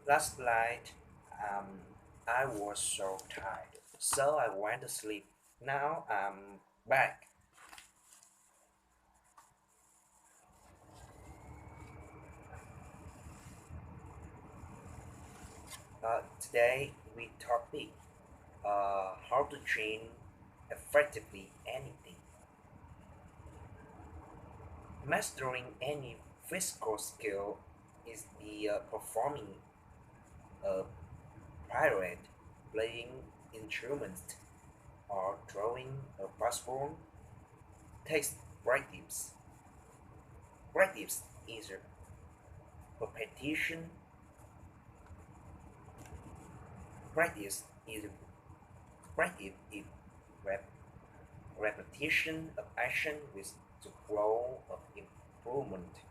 Last night, I was so tired, so I went to sleep. Now I'm back. Today we topic how to train effectively anything. Mastering any physical skill is the performing a pirate, playing instruments, or throwing a basketball takes practice. Practice is repetition. Practice is practice is rep- repetition of action with the goal of improvement,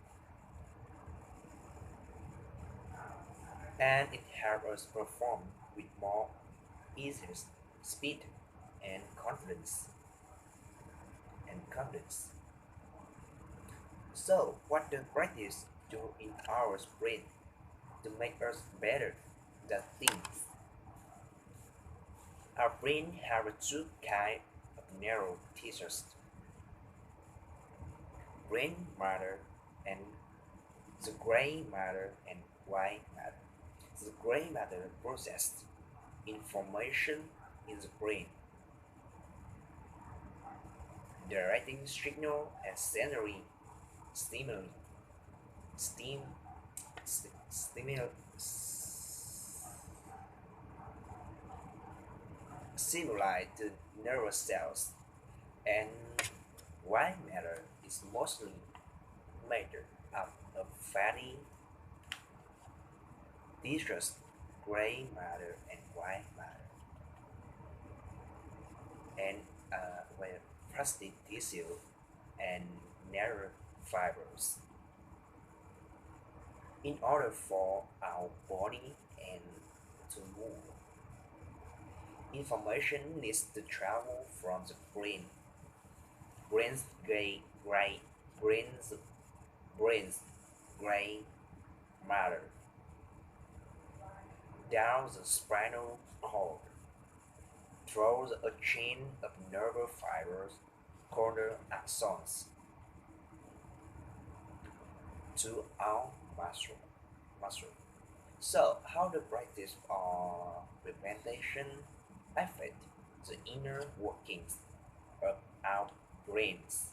and it helps us perform with more ease, speed, and confidence. So, what does practice do in our brain to make us better at things? Our brain has two kinds of neural tissues: brain matter and the gray matter and white matter. The gray matter processes information in the brain, directing signal and sensory stimuli, stim, stimuli, stimuli to nervous cells, and white matter is mostly made up of fatty tissues, gray matter and white matter, and with plastic tissue and nerve fibers. In order for our body and to move, information needs to travel from the brain's brain's brain's gray matter down the spinal cord through a chain of nerve fibers called axons to our muscle. So, how the practice or repetition affect the inner workings of our brains?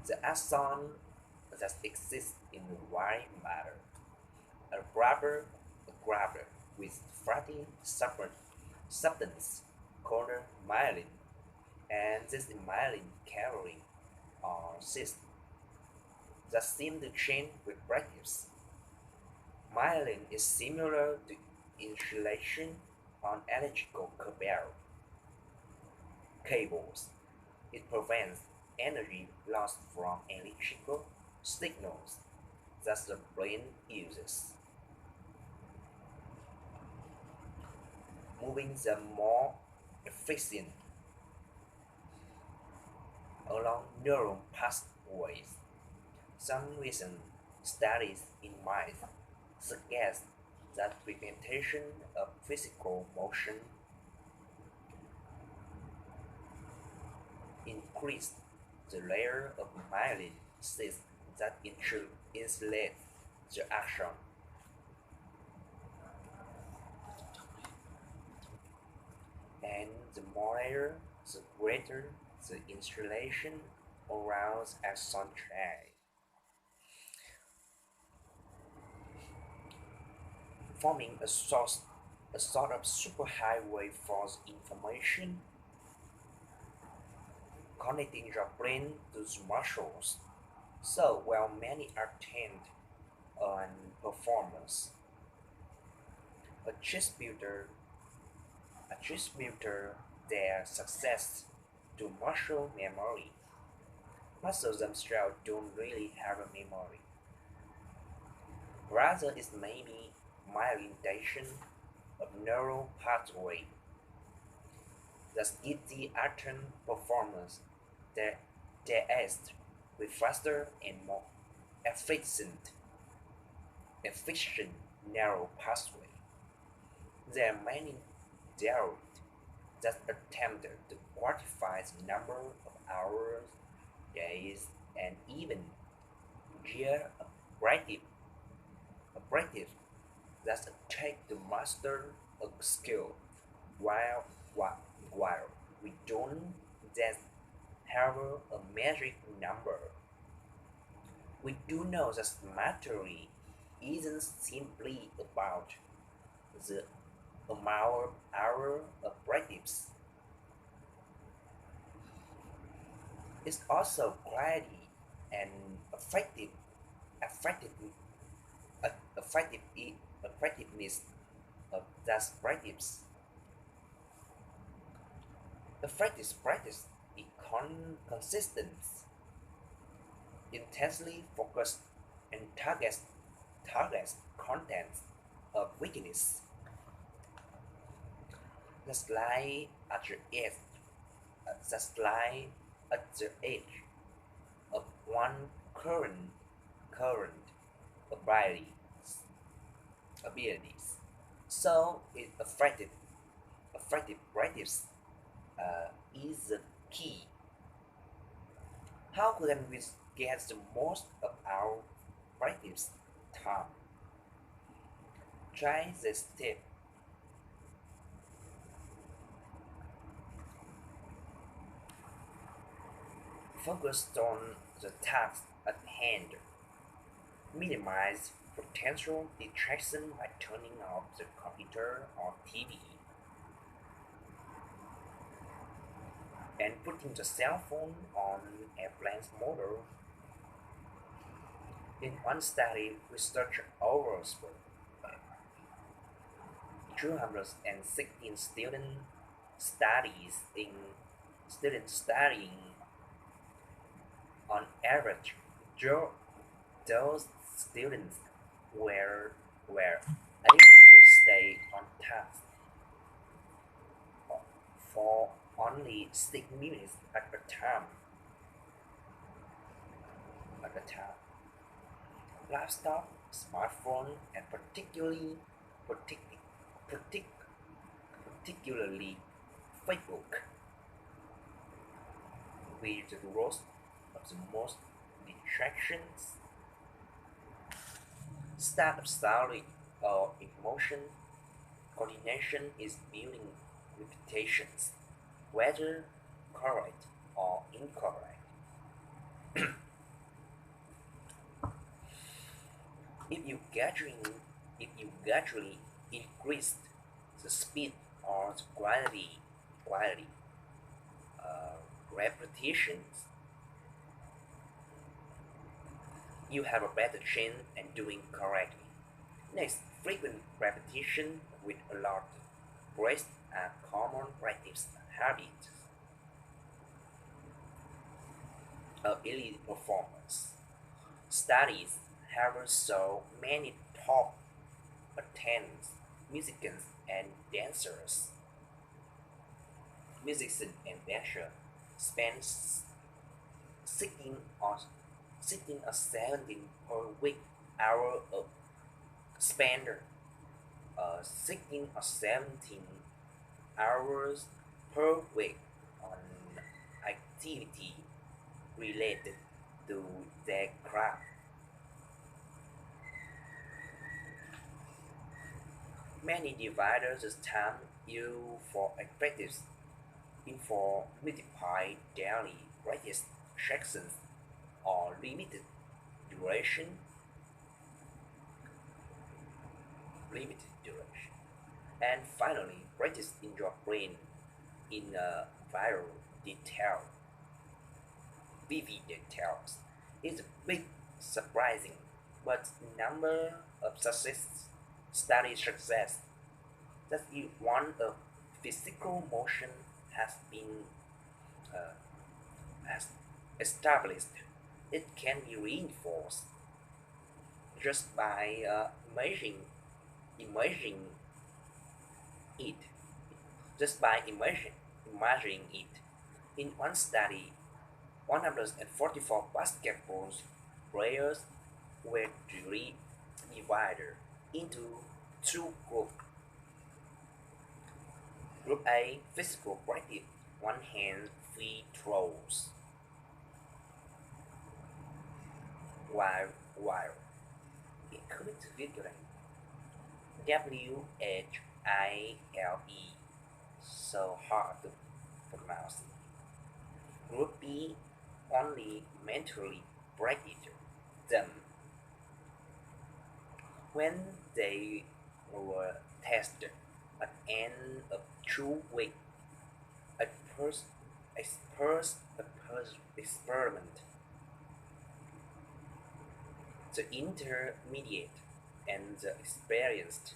The axon that exists in the white matter, a grabber with fatty substance called myelin, and this myelin carrying or cyst that seem to change with practice. Myelin is similar to insulation on electrical cables. It prevents energy lost from electrical signals that the brain uses. Moving them more efficient along neural pathways. Some recent studies in mice suggest that repetition of physical motion increased the layer of myelin cysts that insulate the axon, and the more layer, the greater the insulation around axon tray, forming a sort of superhighway for the information connecting your brain to the muscles. So, while many are trained on performance, attributor attributor their success to muscle memory. Muscles themselves don't really have a memory. Rather, it's maybe myelination of neural pathway that gives the atom performance that they asked with faster and more efficient, efficient narrow pathway. There are many theories that attempted to quantify the number of hours, days, and even year operative that take to master a skill. While, while, while we don't just have a magic number, we do know that mastery isn't simply about the amount of hour of practice. It's also clarity and effective, effective, effectiveness of that practice. Effective practice is consistent, intensely focused, and targets content of weakness. Just lie at the edge, just lie at the edge of one current ability, abilities. So it effective practice is the key. How can we get the most of our practice time? Try this tip. Focus on the task at hand. Minimize potential distraction by turning off the computer or TV and putting the cell phone on airplane mode. In one study, research over 216 studies in students studying on average, those students were able to stay on task for only 6 minutes at a time. Laptop, smartphone, and partic- partic- particularly Facebook, with the growth of the most distractions, startup salary or emotion coordination is building reputations, whether correct or incorrect. If you gradually, if you gradually increase the speed or the quality repetitions, you have a better chance at doing correctly. Next, frequent repetition with a lot breath are common practice habits of elite performance. Studies have so many top athletes, musicians and dancers, musicians and dancers spend sitting or sitting a 17 per week hour of spend 16 or 17 hours per week on activity related to their craft. Many dividers the time you for practice in for multiply daily practice sections or limited duration, limited duration. And finally, practice in your brain in viral detail, vivid details. It's a big surprising, but number of success study success that you one of physical motion has been uh, has established. It can be reinforced just by imaging it, just by imagining it. In one study, 144 basketball players were divided into two groups. Group A physical practice, one hand free throws, while equipped vigilance WHILE, so hard to pronounce. Group B only mentally practiced them. When they were tested at the end of 2 weeks, a first experiment, the intermediate and the experienced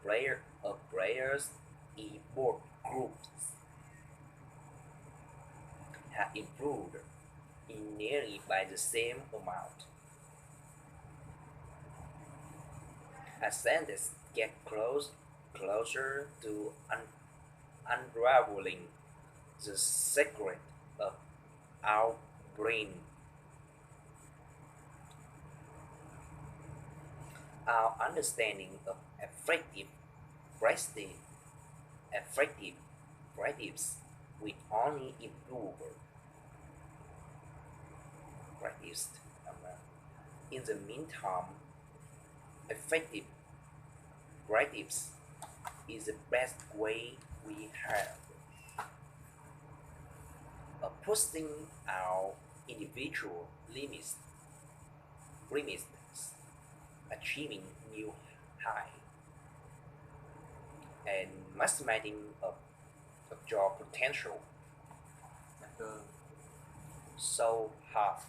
players in both groups have improved in nearly by the same amount. As scientists get closer to unraveling the secret of our brain, our understanding of breasting, effective breaths will only improve practiced. In the meantime, effective breaths is the best way we have of pushing our individual limits, achieving new high, and maximizing of your potential. Dạ, So hard